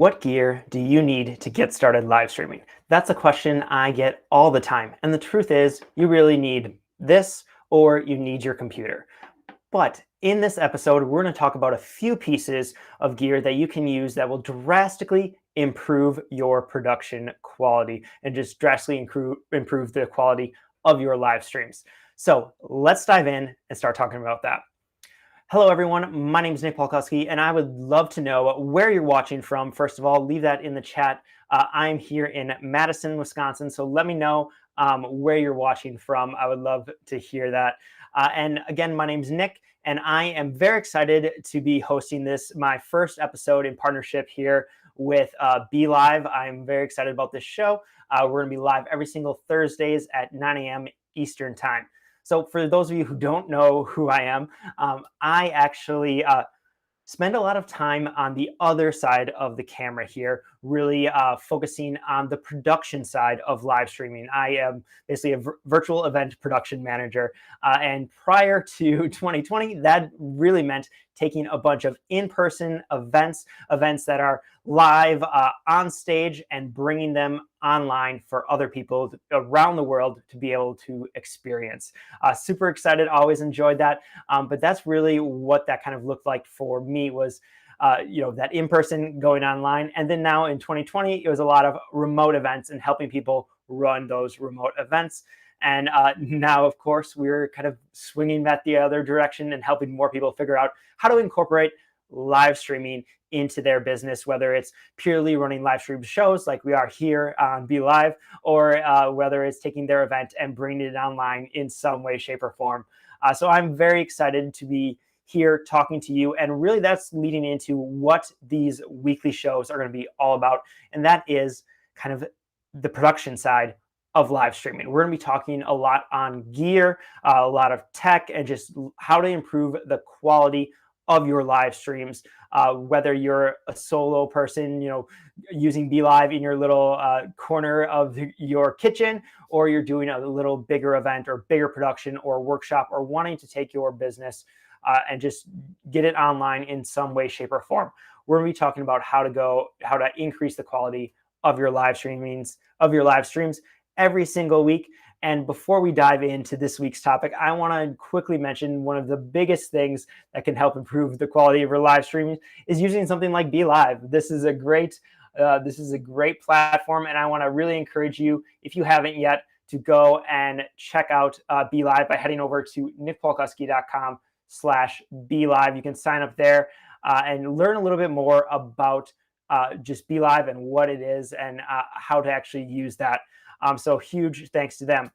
What gear do you need to get started live streaming? That's a question I get all the time. And the truth is, you really need this or you need your computer. But in this episode, we're going to talk about a few pieces of gear that you can use that will drastically improve your production quality and just drastically improve the quality of your live streams. So let's dive in and start talking about that. Hello, everyone. My name is Nick Polkowski, and I would love to know where you're watching from. First of all, leave that in the chat. I'm here in Madison, Wisconsin, so let me know where you're watching from. I would love to hear that. And again, my name is Nick, and I am very excited to be hosting this, my first episode in partnership here with Be Live. I'm very excited about this show. We're going to be live every single Thursdays at 9 a.m. Eastern Time. So for those of you who don't know who I am, I actually spend a lot of time on the other side of the camera here, really focusing on the production side of live streaming. I am basically a virtual event production manager. And prior to 2020, that really meant taking a bunch of in-person events that are live on stage and bringing them online for other people around the world to be able to experience. Super excited, always enjoyed that. But that's really what that kind of looked like for me was that in-person going online. And then now in 2020, it was a lot of remote events and helping people run those remote events. And now, of course, we're kind of swinging that the other direction and helping more people figure out how to incorporate live streaming into their business, whether it's purely running live stream shows like we are here on Be Live, or whether it's taking their event and bringing it online in some way, shape, or form. So I'm very excited to be here talking to you. And really that's leading into what these weekly shows are going to be all about. And that is kind of the production side of live streaming. We're going to be talking a lot on gear, a lot of tech, and just how to improve the quality of your live streams, whether you're a solo person, using Be Live in your little corner of your kitchen, or you're doing a little bigger event or bigger production or workshop, or wanting to take your business and just get it online in some way, shape, or form. We're going to be talking about how to increase the quality of your live streams every single week. And before we dive into this week's topic, I want to quickly mention one of the biggest things that can help improve the quality of your live streaming is using something like Be Live. This is a great platform, and I want to really encourage you, if you haven't yet, to go and check out Be Live by heading over to nickpolkowski.com/Be Live. You can sign up there and learn a little bit more about just Be Live and what it is and how to actually use that. So huge thanks to them.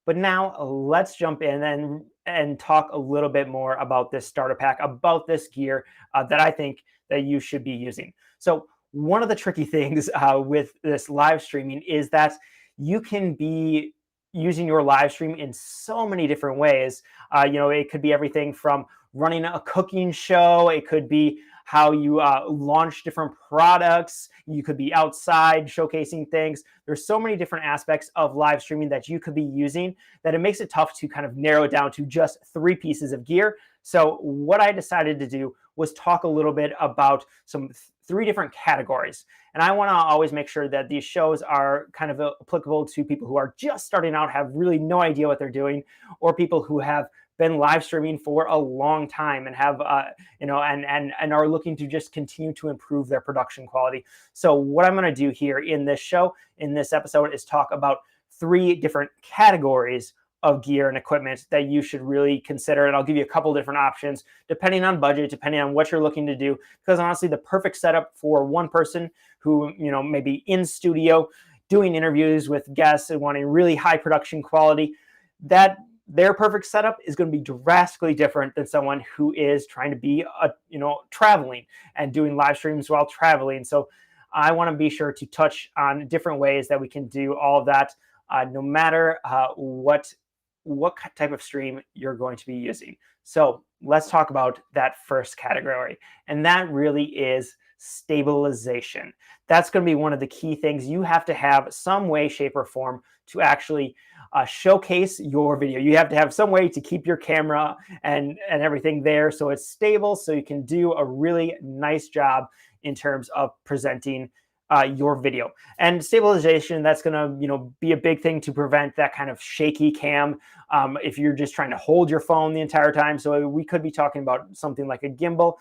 But now let's jump in and talk a little bit more about this starter pack, about this gear that I think that you should be using. So one of the tricky things with this live streaming is that you can be using your live stream in so many different ways. It could be everything from running a cooking show. It could be how you launch different products. You could be outside showcasing things. There's so many different aspects of live streaming that you could be using that it makes it tough to kind of narrow it down to just 3 pieces of gear. So what I decided to do was talk a little bit about some 3 different categories. And I want to always make sure that these shows are kind of applicable to people who are just starting out, have really no idea what they're doing, or people who have been live streaming for a long time and have and are looking to just continue to improve their production quality. So what I'm going to do here in this episode is talk about 3 different categories of gear and equipment that you should really consider. And I'll give you a couple different options depending on budget, depending on what you're looking to do, because honestly, the perfect setup for one person who, maybe in studio doing interviews with guests and wanting really high production quality, that their perfect setup is going to be drastically different than someone who is trying to be, traveling and doing live streams while traveling. So I want to be sure to touch on different ways that we can do all of that, no matter what type of stream you're going to be using. So let's talk about that first category. And that really is stabilization. That's going to be one of the key things. You have to have some way, shape, or form to actually showcase your video. You have to have some way to keep your camera and everything there so it's stable, so you can do a really nice job in terms of presenting your video. And stabilization, that's going to be a big thing to prevent that kind of shaky cam if you're just trying to hold your phone the entire time. So we could be talking about something like a gimbal.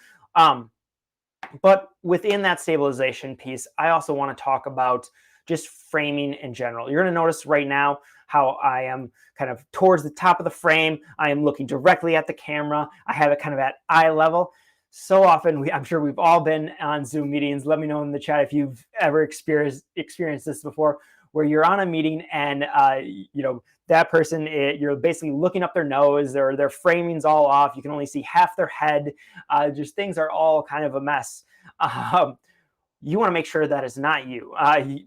But within that stabilization piece, I also want to talk about just framing in general. You're going to notice right now how I am kind of towards the top of the frame. I am looking directly at the camera. I have it kind of at eye level. So often, I'm sure we've all been on Zoom meetings. Let me know in the chat if you've ever experienced this before, where you're on a meeting and that person, you're basically looking up their nose, their framing's all off. You can only see half their head. Just things are all kind of a mess. You want to make sure that is not you,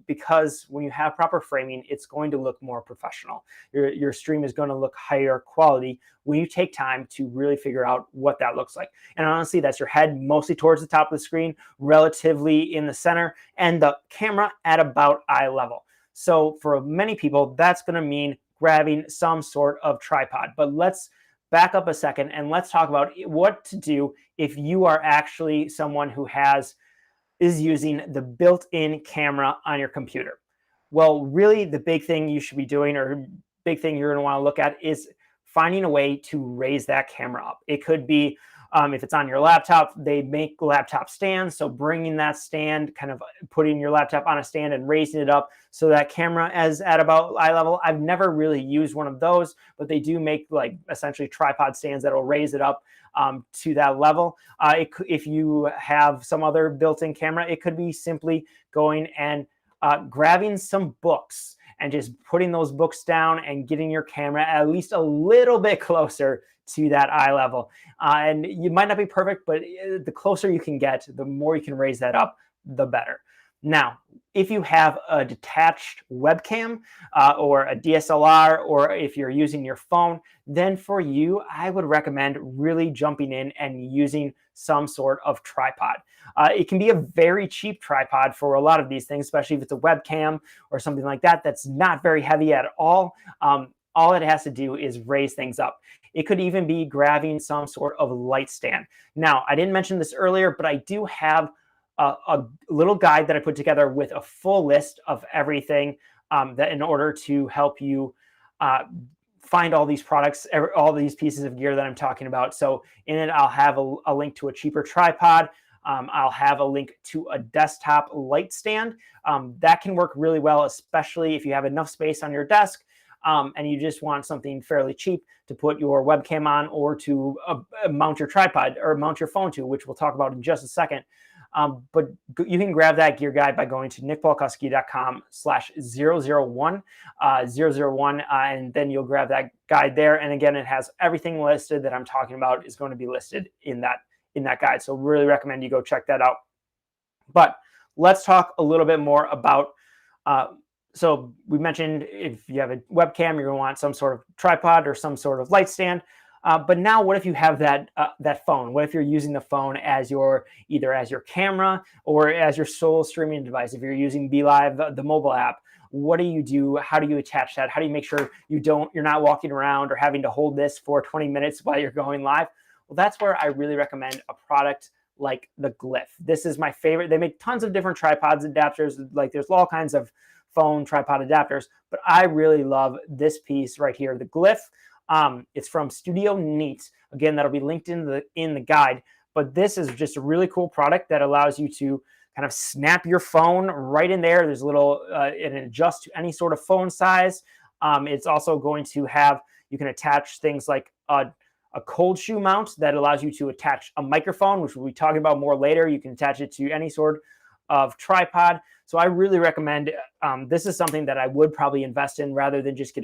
because when you have proper framing, it's going to look more professional. Your stream is going to look higher quality when you take time to really figure out what that looks like. And honestly, that's your head mostly towards the top of the screen, relatively in the center, and the camera at about eye level. So for many people, that's going to mean grabbing some sort of tripod. But let's back up a second and let's talk about what to do if you are actually someone who is using the built-in camera on your computer. Well, really the big thing you should be doing, or big thing you're going to want to look at, is finding a way to raise that camera up. It could be if it's on your laptop, they make laptop stands. So bringing that stand, kind of putting your laptop on a stand and raising it up so that camera is at about eye level. I've never really used one of those, but they do make like essentially tripod stands that will raise it up to that level. If you have some other built-in camera, it could be simply going and grabbing some books and just putting those books down and getting your camera at least a little bit closer to that eye level. And you might not be perfect, but the closer you can get, the more you can raise that up, the better. Now, if you have a detached webcam or a DSLR, or if you're using your phone, then for you, I would recommend really jumping in and using some sort of tripod. It can be a very cheap tripod for a lot of these things, especially if it's a webcam or something like that that's not very heavy at all. All it has to do is raise things up. It could even be grabbing some sort of light stand. Now, I didn't mention this earlier, but I do have a little guide that I put together with a full list of everything that in order to help you find all these products, all these pieces of gear that I'm talking about. So in it, I'll have a link to a cheaper tripod. I'll have a link to a desktop light stand. That can work really well, especially if you have enough space on your desk and you just want something fairly cheap to put your webcam on, or to mount your tripod or mount your phone to, which we'll talk about in just a second. But you can grab that gear guide by going to nickpaulkuski.com/001, and then you'll grab that guide there. And again, it has everything listed that I'm talking about is going to be listed in that guide. So really recommend you go check that out. But let's talk a little bit more about, so we mentioned if you have a webcam, you're going to want some sort of tripod or some sort of light stand. But now what if you have that phone? What if you're using the phone as either as your camera or as your sole streaming device? If you're using BeLive, the mobile app, what do you do? How do you attach that? How do you make sure you're not walking around or having to hold this for 20 minutes while you're going live? Well, that's where I really recommend a product like the Glyph. This is my favorite. They make tons of different tripods, adapters. Like there's all kinds of phone tripod adapters, but I really love this piece right here, the Glyph. It's from Studio Neat. Again, that'll be linked in the guide. But this is just a really cool product that allows you to kind of snap your phone right in there. There's a little, it adjusts to any sort of phone size. It's also going to have, you can attach things like a cold shoe mount that allows you to attach a microphone, which we'll be talking about more later. You can attach it to any sort of tripod. So I really recommend, this is something that I would probably invest in rather than just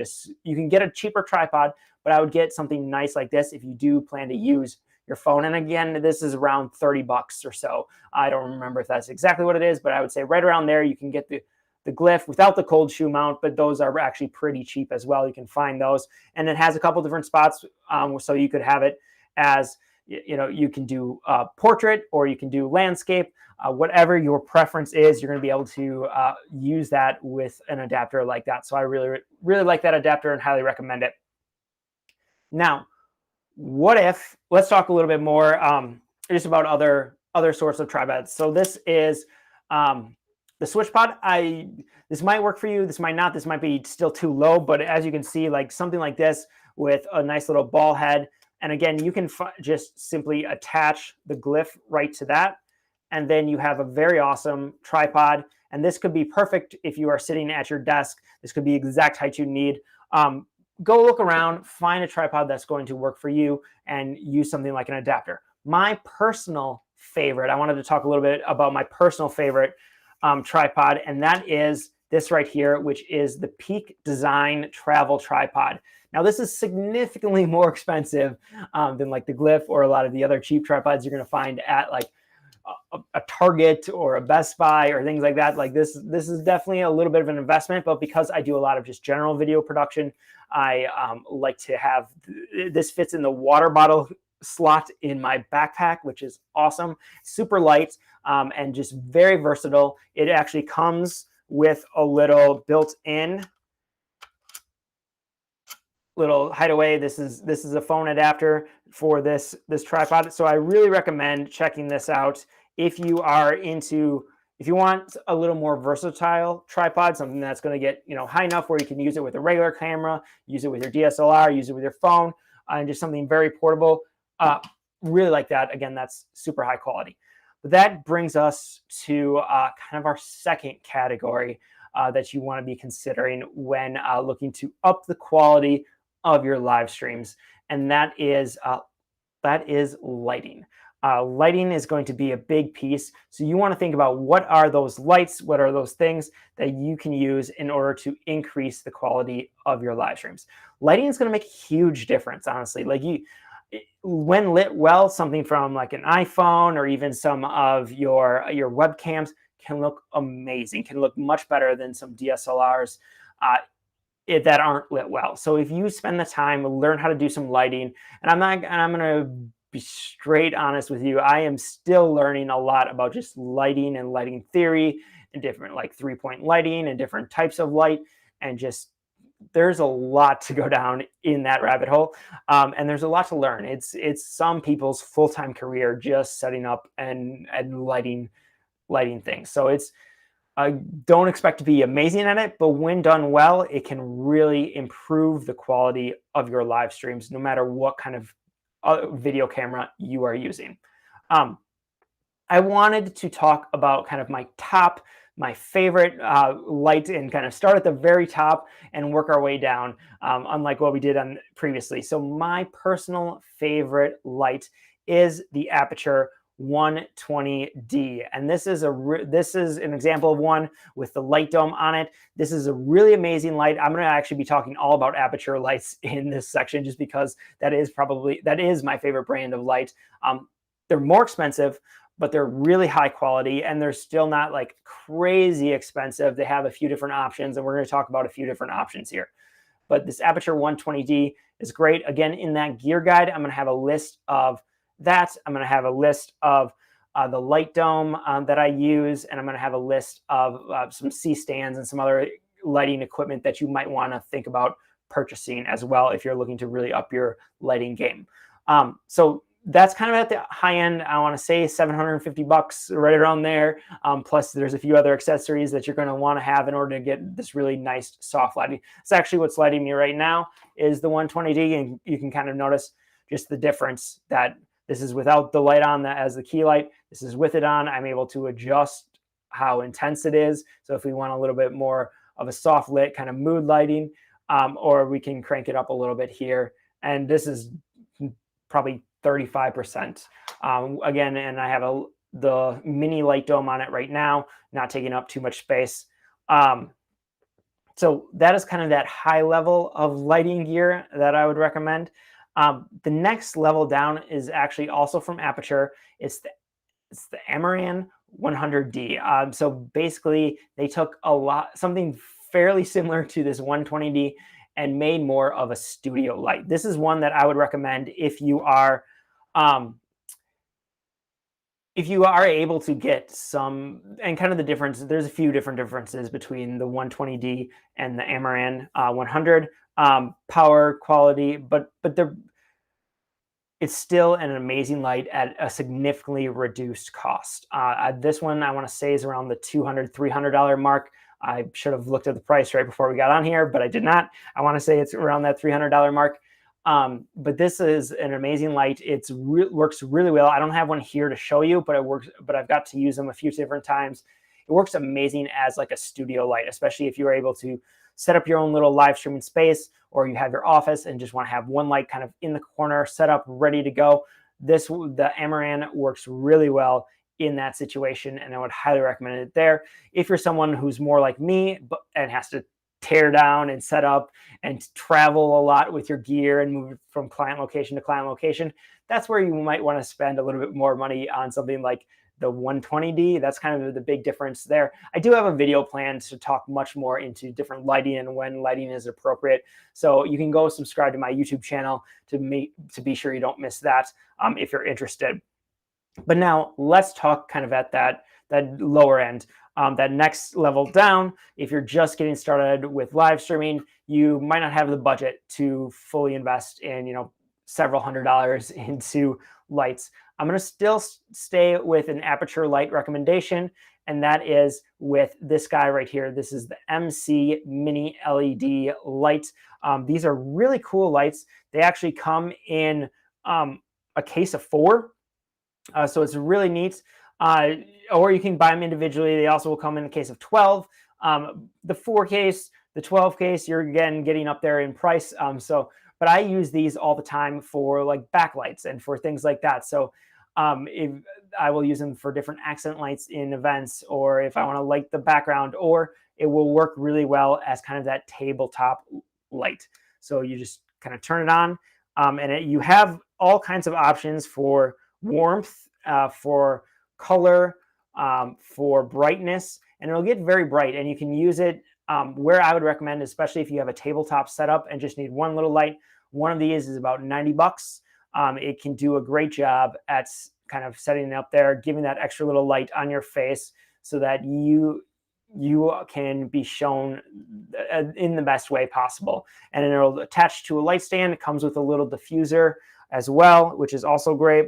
you can get a cheaper tripod, but I would get something nice like this if you do plan to use your phone. And again, this is around 30 bucks or so. I don't remember if that's exactly what it is, but I would say right around there, you can get the Glyph without the cold shoe mount, but those are actually pretty cheap as well. You can find those. And it has a couple different spots. So you could have it as, you can do portrait or you can do landscape. Whatever your preference is, you're going to be able to use that with an adapter like that. So I really, really like that adapter and highly recommend it. Now, let's talk a little bit more just about other other sorts of tripods. So this is the switch pod. This might work for you. This might not. This might be still too low, but as you can see, like something like this with a nice little ball head. And again, you can just simply attach the glyph right to that. And then you have a very awesome tripod. And this could be perfect if you are sitting at your desk. This could be exact height you need. Go look around, find a tripod that's going to work for you, and use something like an adapter. My personal favorite, I wanted to talk a little bit about my personal favorite tripod, and that is this right here, which is the Peak Design Travel Tripod. Now, this is significantly more expensive than like the Glyph or a lot of the other cheap tripods you're going to find at like a Target or a Best Buy or things like that. Like this is definitely a little bit of an investment, but because I do a lot of just general video production, I like to have, this fits in the water bottle slot in my backpack, which is awesome. Super light and just very versatile. It actually comes with a little built-in little hideaway. This is a phone adapter for this tripod. So I really recommend checking this out if you are into, if you want a little more versatile tripod, something that's going to get, you know, high enough where you can use it with a regular camera, use it with your DSLR, use it with your phone, and just something very portable. Really like that. Again, that's super high quality. But that brings us to kind of our second category that you want to be considering when looking to up the quality of your live streams, and that is lighting. Lighting is going to be a big piece. So you want to think about what are those lights, what are those things that you can use in order to increase the quality of your live streams. Lighting is going to make a huge difference, honestly. Like when lit well, something from like an iPhone or even some of your webcams can look amazing, can look much better than some DSLRs that aren't lit well. So if you spend the time, learn how to do some lighting, and I'm going to be straight honest with you, I am still learning a lot about just lighting and lighting theory and different like 3-point lighting and different types of light, and just there's a lot to go down in that rabbit hole, and there's a lot to learn. It's some people's full-time career just setting up and lighting things. So it's don't expect to be amazing at it, but when done well, it can really improve the quality of your live streams, no matter what kind of video camera you are using. I wanted to talk about kind of my favorite light, and kind of start at the very top and work our way down, unlike what we did on previously. So my personal favorite light is the Aperture 120D, and this is an example of one with the light dome on it. This is a really amazing light. I'm going to actually be talking all about Aperture lights in this section, just because that is my favorite brand of light. They're more expensive, but they're really high quality, and they're still not like crazy expensive. They have a few different options, and we're going to talk about a few different options here. But this Aperture 120D is great. Again, in that gear guide, I'm going to have a list of that. I'm going to have a list of the light dome that I use, and I'm going to have a list of some C-stands and some other lighting equipment that you might want to think about purchasing as well if you're looking to really up your lighting game. So that's kind of at the high end. I want to say $750, right around there. Plus, there's a few other accessories that you're going to want to have in order to get this really nice soft lighting. It's actually what's lighting me right now is the 120D, and you can kind of notice just the difference that this is without the light on as the key light. This is with it on. I'm able to adjust how intense it is. So if we want a little bit more of a soft lit kind of mood lighting, or we can crank it up a little bit here. And this is probably 35%. Again, and I have the mini light dome on it right now, not taking up too much space. So that is kind of that high level of lighting gear that I would recommend. The next level down is actually also from Aperture. It's the Amaran 100D. So basically, they took something fairly similar to this 120D and made more of a studio light. This is one that I would recommend if you are able to get some, and kind of the difference. There's a few different differences between the 120D and the Amaran 100. Power, quality, but it's still an amazing light at a significantly reduced cost. This one I want to say is around the $200, $300 mark. I should have looked at the price right before we got on here, but I did not. I want to say it's around that $300 mark. But this is an amazing light. It works really well. I don't have one here to show you, but it works. But I've got to use them a few different times. It works amazing as like a studio light, especially if you're able to set up your own little live streaming space, or you have your office and just want to have one light kind of in the corner, set up, ready to go. The Amaran works really well in that situation, and I would highly recommend it there. If you're someone who's more like me and has to tear down and set up and travel a lot with your gear and move from client location to client location, that's where you might want to spend a little bit more money on something like the 120D. That's kind of the big difference there. I do have a video planned to talk much more into different lighting and when lighting is appropriate. So you can go subscribe to my YouTube channel to be sure you don't miss that if you're interested. But now let's talk kind of at that lower end, that next level down. If you're just getting started with live streaming, you might not have the budget to fully invest in, several $100s into lights. I'm going to still stay with an aperture light recommendation, and that is with this guy right here. This is the MC Mini LED light. These are really cool lights. They actually come in a case of 4. So it's really neat. Or you can buy them individually. They also will come in a case of 12. The 4 case, the 12 case, you're again getting up there in price. But I use these all the time for like backlights and for things like that. So if I will use them for different accent lights in events, or if I want to light the background, or it will work really well as kind of that tabletop light. So you just kind of turn it on, and you have all kinds of options for warmth, for color, for brightness, and it'll get very bright, and you can use it where I would recommend, especially if you have a tabletop setup and just need one little light. One of these is about $90. It can do a great job at kind of setting it up there, giving that extra little light on your face so that you can be shown in the best way possible. And then it'll attach to a light stand. It comes with a little diffuser as well, which is also great.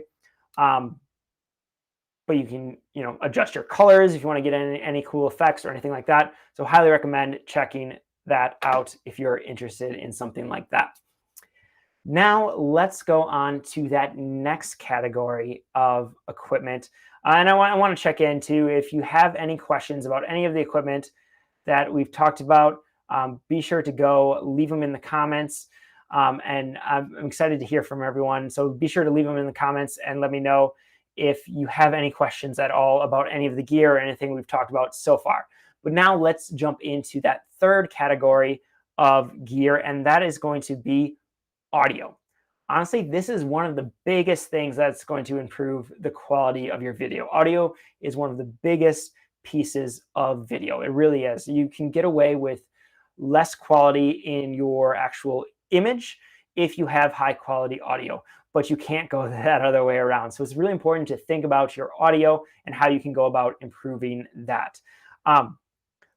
But you can, adjust your colors if you want to get any cool effects or anything like that. So highly recommend checking that out if you're interested in something like that. Now let's go on to that next category of equipment. And I want to check in too, if you have any questions about any of the equipment that we've talked about, be sure to go leave them in the comments. And I'm excited to hear from everyone. So be sure to leave them in the comments and let me know if you have any questions at all about any of the gear or anything we've talked about so far. But now let's jump into that third category of gear, and that is going to be audio. Honestly, this is one of the biggest things that's going to improve the quality of your video. Audio is one of the biggest pieces of video. It really is. You can get away with less quality in your actual image if you have high quality audio, but you can't go that other way around. So it's really important to think about your audio and how you can go about improving that.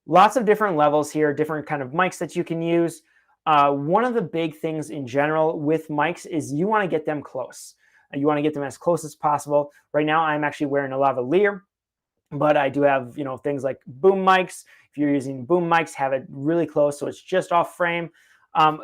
Lots of different levels here, different kind of mics that you can use. One of the big things in general with mics is you want to get them close. You want to get them as close as possible. Right now, I'm actually wearing a lavalier, but I do have, things like boom mics. If you're using boom mics, have it really close so it's just off frame.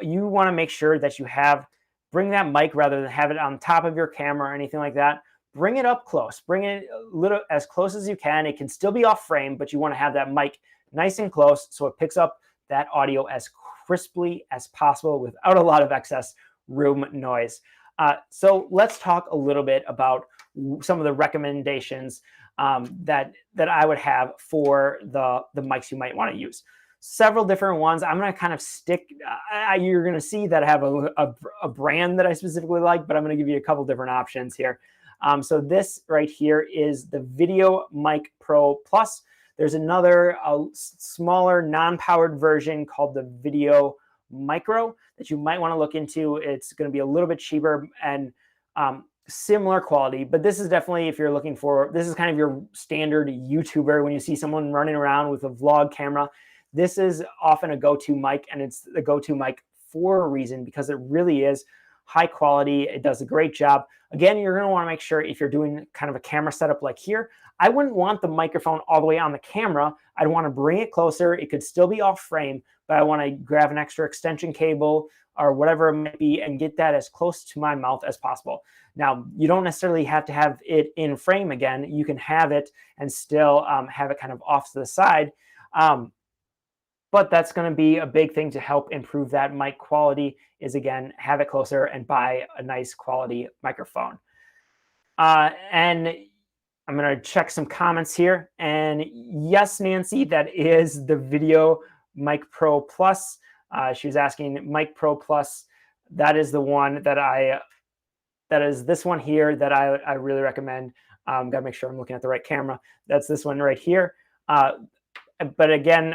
You want to make sure that bring that mic rather than have it on top of your camera or anything like that. Bring it up close. Bring it a little as close as you can. It can still be off frame, but you want to have that mic nice and close so it picks up that audio as crisply as possible without a lot of excess room noise. So let's talk a little bit about some of the recommendations that I would have for the mics you might want to use. Several different ones. I'm going to kind of stick. You're going to see that I have a brand that I specifically like, but I'm going to give you a couple different options here. So this right here is the Video Mic Pro Plus. There's another smaller non-powered version called the Video Micro that you might want to look into. It's going to be a little bit cheaper and similar quality, but this is definitely, if you're looking for, this is kind of your standard YouTuber when you see someone running around with a vlog camera. This is often a go-to mic, and it's the go-to mic for a reason, because it really is high quality. It does a great job. Again, you're going to want to make sure if you're doing kind of a camera setup like here, I wouldn't want the microphone all the way on the camera. I'd want to bring it closer. It could still be off frame, but I want to grab an extra extension cable or whatever it might be and get that as close to my mouth as possible. Now, you don't necessarily have to have it in frame again. You can have it and still have it kind of off to the side. But that's going to be a big thing to help improve that mic quality is, again, have it closer and buy a nice quality microphone. And I'm going to check some comments here. And yes, Nancy, that is the Video Mic Pro Plus. She was asking Mic Pro Plus. That is the one that that is this one here that I really recommend. Got to make sure I'm looking at the right camera. That's this one right here. But again,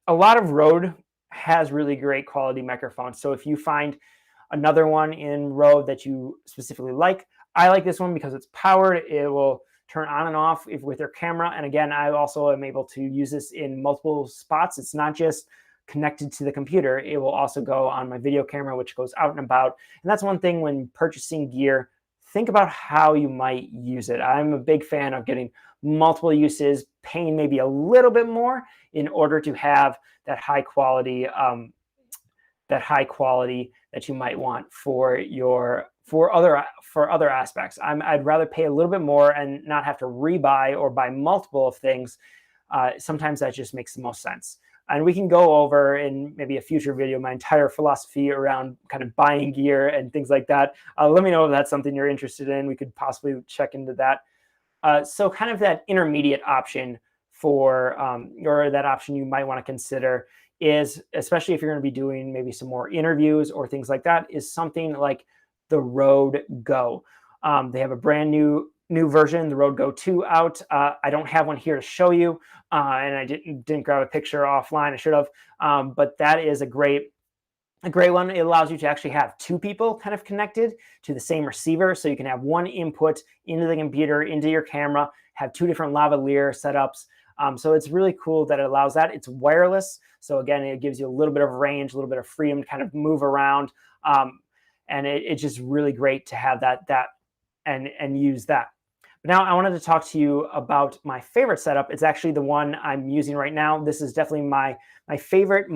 a lot of Rode has really great quality microphones. So if you find another one in Rode that you specifically like, I like this one because it's powered. It will turn on and off with your camera. And again, I also am able to use this in multiple spots. It's not just connected to the computer. It will also go on my video camera, which goes out and about. And that's one thing when purchasing gear, think about how you might use it. I'm a big fan of getting multiple uses, paying maybe a little bit more in order to have that high quality that you might want for other aspects. I'd rather pay a little bit more and not have to rebuy or buy multiple of things. Sometimes that just makes the most sense. And we can go over in maybe a future video my entire philosophy around kind of buying gear and things like that. Let me know if that's something you're interested in. We could possibly check into that. So kind of that intermediate option or that option you might want to consider is, especially if you're going to be doing maybe some more interviews or things like that, is something like the Rode Go. They have a brand new version, the Rode Go 2 out. I don't have one here to show you, and I didn't grab a picture offline. I should have, but that is a great one. It allows you to actually have two people kind of connected to the same receiver, so you can have one input into the computer, into your camera, have two different lavalier setups. So it's really cool that it allows that. It's wireless, so again, it gives you a little bit of range, a little bit of freedom to kind of move around, and it's just really great to have that and use that. But now I wanted to talk to you about my favorite setup. It's actually the one I'm using right now. This is definitely my favorite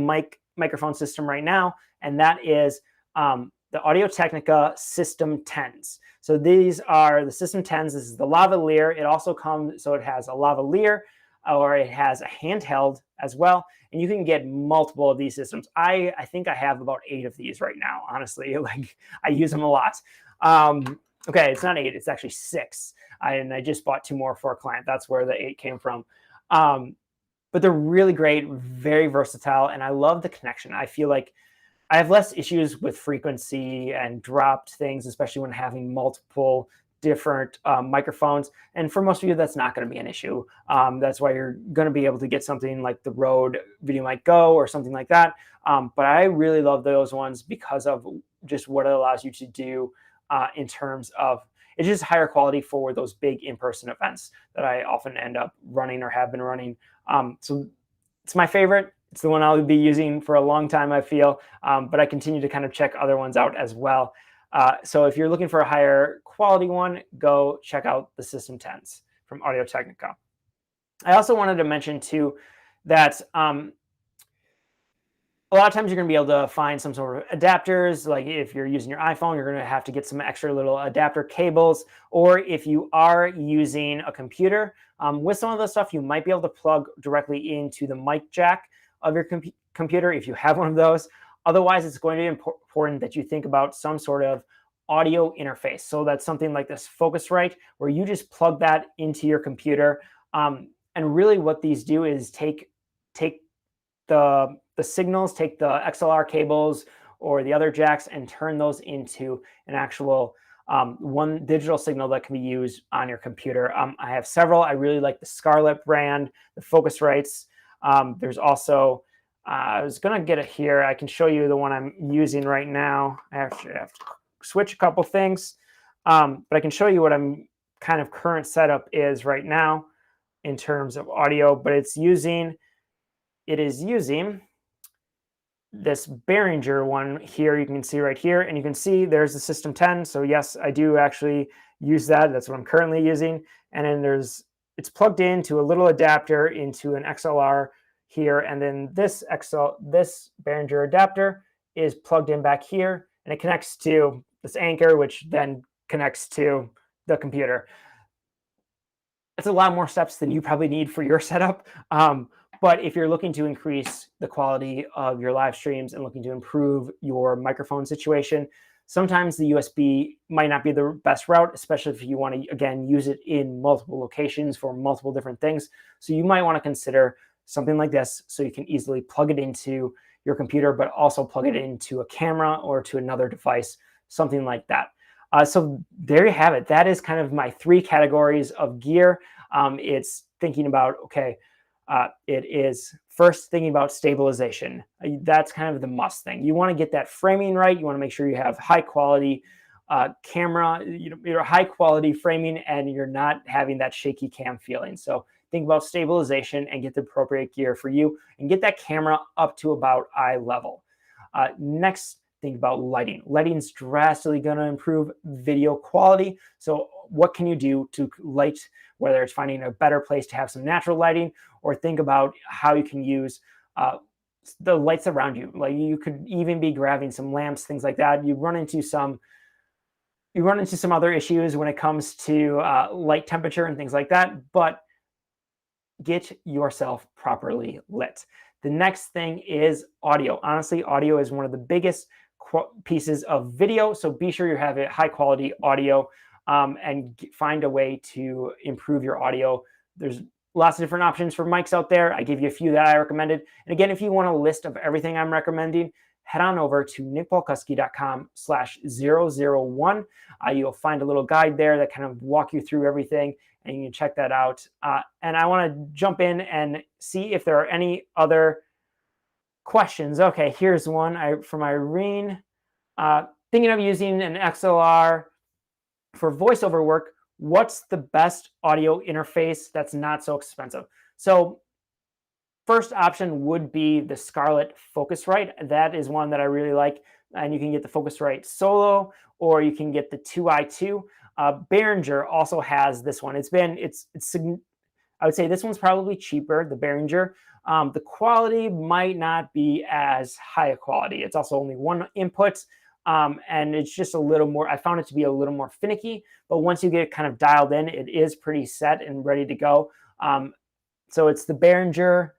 microphone system right now, and that is the Audio-Technica System 10s. So these are the System 10s. This is the lavalier. It also comes, so it has a lavalier, or it has a handheld as well. And you can get multiple of these systems. I think I have about 8 of these right now, honestly. Like, I use them a lot. Okay, it's not 8, it's actually 6. And I just bought 2 more for a client. That's where the 8 came from. But they're really great, very versatile, and I love the connection. I feel like I have less issues with frequency and dropped things, especially when having multiple different microphones. And for most of you, that's not going to be an issue. That's why you're going to be able to get something like the Rode VideoMic Go or something like that. But I really love those ones because of just what it allows you to do in terms of it's just higher quality for those big in-person events that I often end up running or have been running. So it's my favorite. It's the one I'll be using for a long time, I feel, but I continue to kind of check other ones out as well. So if you're looking for a higher quality one, go check out the System 10s from Audio-Technica. I also wanted to mention too that a lot of times you're going to be able to find some sort of adapters. Like if you're using your iPhone, you're going to have to get some extra little adapter cables. Or if you are using a computer, with some of the stuff, you might be able to plug directly into the mic jack of your computer if you have one of those. Otherwise, it's going to be important that you think about some sort of audio interface. So that's something like this Focusrite, where you just plug that into your computer. And really what these do is take the signals, take the XLR cables or the other jacks and turn those into an actual one digital signal that can be used on your computer. I have several. I really like the Scarlett brand, the Focusrites. There's also, I was going to get it here. I can show you the one I'm using right now. I actually have to switch a couple things, but I can show you what I'm kind of current setup is right now in terms of audio, but it is using this Behringer one here, you can see right here, and you can see there's the System 10. So yes, I do actually use that. That's what I'm currently using. And then it's plugged into a little adapter into an XLR here. And then this Behringer adapter is plugged in back here, and it connects to this anchor, which then connects to the computer. It's a lot more steps than you probably need for your setup. But if you're looking to increase the quality of your live streams and looking to improve your microphone situation, sometimes the USB might not be the best route, especially if you want to, again, use it in multiple locations for multiple different things. So you might want to consider something like this so you can easily plug it into your computer, but also plug it into a camera or to another device, something like that. So there you have it. That is kind of my 3 categories of gear. It's thinking about, okay, it is first thinking about stabilization. That's kind of the must thing. You want to get that framing right. You want to make sure you have high quality camera, your high quality framing, and you're not having that shaky cam feeling. So think about stabilization and get the appropriate gear for you and get that camera up to about eye level. Next, think about lighting. Lighting's drastically going to improve video quality. So what can you do to light, whether it's finding a better place to have some natural lighting, or think about how you can use the lights around you. Like you could even be grabbing some lamps, things like that. You run into some other issues when it comes to light temperature and things like that, but get yourself properly lit. The next thing is audio. Honestly, audio is one of the biggest pieces of video, so be sure you have a high quality audio and find a way to improve your audio. There's lots of different options for mics out there. I gave you a few that I recommended. And again, if you want a list of everything I'm recommending, head on over to nickpolkuski.com/001. You'll find a little guide there that kind of walk you through everything, and you can check that out. And I want to jump in and see if there are any other questions. Okay, here's one from Irene. Thinking of using an XLR for voiceover work, what's the best audio interface that's not so expensive? So first option would be the Scarlett Focusrite. That is one that I really like. And you can get the Focusrite Solo, or you can get the 2i2. Behringer also has this one. I would say this one's probably cheaper, the Behringer. The quality might not be as high a quality. It's also only one input. And it's just a little more, I found it to be a little more finicky, but once you get it kind of dialed in, it is pretty set and ready to go. So it's the Behringer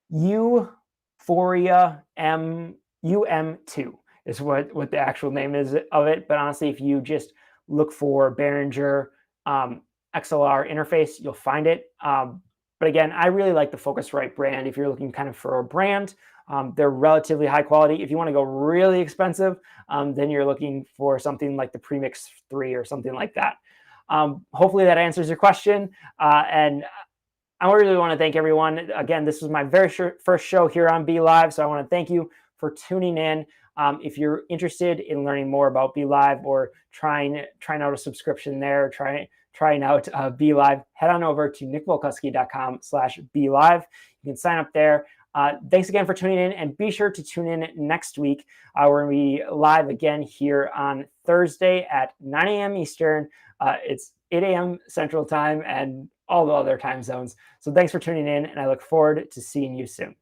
Euphoria UM2 is what the actual name is of it. But honestly, if you just look for Behringer XLR interface, you'll find it. But again, I really like the Focusrite brand. If you're looking kind of for a brand, they're relatively high quality. If you want to go really expensive, then you're looking for something like the Premix 3 or something like that. Hopefully that answers your question. And I really want to thank everyone. Again, this was my very first show here on Be Live, so I want to thank you for tuning in. If you're interested in learning more about Be Live or trying out a subscription there, trying out Be Live, head on over to nickpolkuski.com/Be Live. You can sign up there. Thanks again for tuning in, and be sure to tune in next week. We're going to be live again here on Thursday at 9 a.m. Eastern. It's 8 a.m. Central Time and all the other time zones. So thanks for tuning in, and I look forward to seeing you soon.